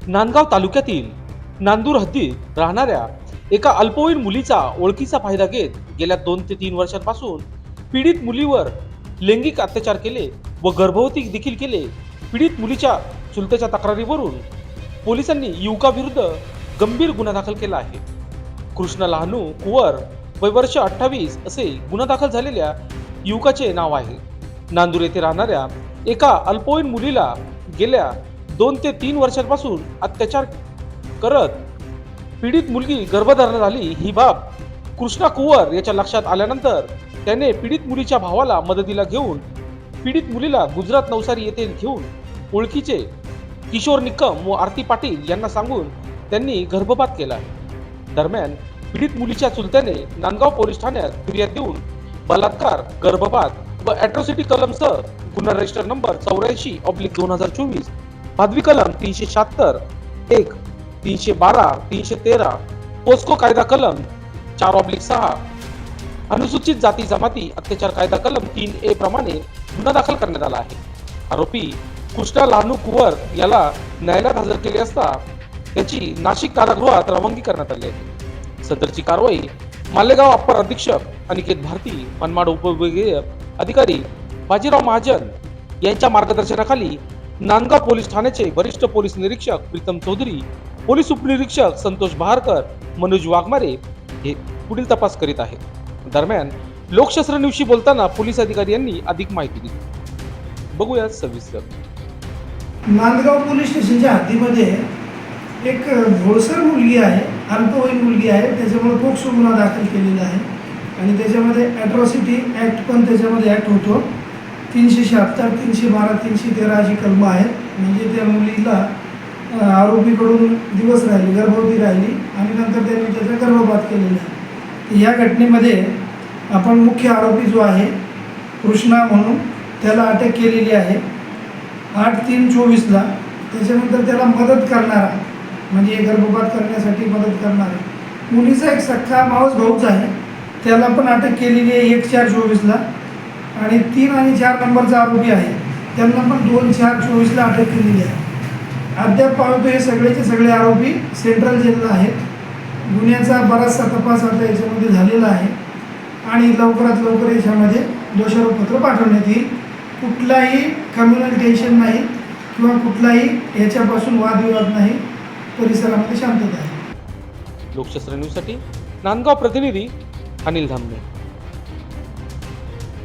नांदगाव तालुक्यातील नांदूर हद्दीत राहणाऱ्या एका अल्पवयीन मुलीचा ओळखीचा फायदा घेत गेल्या 2 ते 3 वर्षांपासून पीडित मुलीवर लैंगिक अत्याचार केले व गर्भवती देखील केले। पीडित मुलीच्या चुलत्याच्या तक्रारीवरून पोलिसांनी युवकाविरुद्ध गंभीर गुन्हा दाखल केला आहे। कृष्णा लहानू कुवर वय वर्ष 28 असे गुन्हा दाखल झालेल्या युवकाचे नाव आहे। नांदूर येथे राहणाऱ्या एका अल्पवयीन मुलीला गेल्या 2 ते 3 वर्षांपासून अत्याचार करत पीडित मुलगी गर्भधारण झाली। ही बाब कृष्णा कुवर याच्या लक्षात आल्यानंतर त्याने पीडित मुलीच्या भावाला मदतीला घेऊन पीडित मुलीला गुजरात नवसारी येथे घेऊन ओळखीचे किशोर निकम व आरती पाटील यांना सांगून त्यांनी गर्भपात केला। दरम्यान पीडित मुलीच्या चुलत्याने नांदगाव पोलीस ठाण्यात फिर्याद देऊन बलात्कार, गर्भपात व अॅट्रॉसिटी कलमसह गुन्हा रजिस्टर नंबर 84/2024, भादवी कलम 376, 1, 312, 313, पोस्को कायदा कलम 4/6, अनुसूचित जाती जमाती अत्याचार कायदा कलम 3A प्रमाणे गुन्हा दाखल करण्यात आला आहे। आरोपी कृष्णा लहानू कुवर याला न्यायालयात हजर केले असता त्याची नाशिक कारागृहात रवानगी करण्यात आली आहे। सदरची कारवाई मालेगाव अप्पर अधीक्षक अनिकेत भारती, मनमाड उपविभागीय अधिकारी बाजीराव महाजन यांच्या मार्गदर्शनाखाली नांदगाव पोलीस ठाण्याचे वरिष्ठ पोलीस निरीक्षक प्रीतम चौधरी, पोलीस उपनिरीक्षक संतोष बहारकर, मनोज वाघमारे हे पुढील तपास करीत आहेत। दरम्यान लोकशास्त्र न्यूजशी बोलताना पोलीस अधिकारी यांनी अधिक माहिती दिली। बघूया सविस्तर। नांदगाव पोलीस स्टेशनच्या हद्दीमध्ये एक भोळसर मुलगी आहे, अल्पवयीन मुलगी आहे, त्याच्यामुळे पोक्सो गुन्हा दाखल केलेला आहे आणि त्याच्यामध्ये अॅट्रॉसिटी ॲक्ट पण त्याच्यामध्ये ॲक्ट होतो। 376, 312, 313 अशी कलमं आहेत। म्हणजे त्या मुलीला आरोपीकडून दिवस राहिली, गर्भवती राहिली आणि नंतर त्यांनी त्याचा गर्भपात केलेला आहे। या घटनेमध्ये आपण मुख्य आरोपी जो आहे कृष्णा म्हणून त्याला अटक केलेली आहे 8/3/24ला। त्याच्यानंतर त्याला मदत करणारा म्हणजे गर्भपात करण्यासाठी मदत करणारा मुलीचा एक सख्खा मावस भाऊच आहे, त्याला पण अटक केलेली आहे 1/4/24ला। आणि 3 आणि 4 नंबरचा आरोपी आहे त्यांना पण 2/4/24ला अटक केलेली आहे। अद्याप पाहतो हे सगळेचे सगळे आरोपी सेंट्रल जेलला आहेत। गुन्ह्याचा बराचसा तपास आता याच्यामध्ये झालेला आहे आणि लवकरात लवकर याच्यामध्ये दोषारोपपत्र पाठवण्यात येईल। कुठलाही कम्युनल टेन्शन नाही किंवा कुठलाही याच्यापासून वादविवाद नाही, परिसरामध्ये शांतता आहे। लोकशास्त्र न्यूजसाठी नांदगाव प्रतिनिधी अनिल धामणे।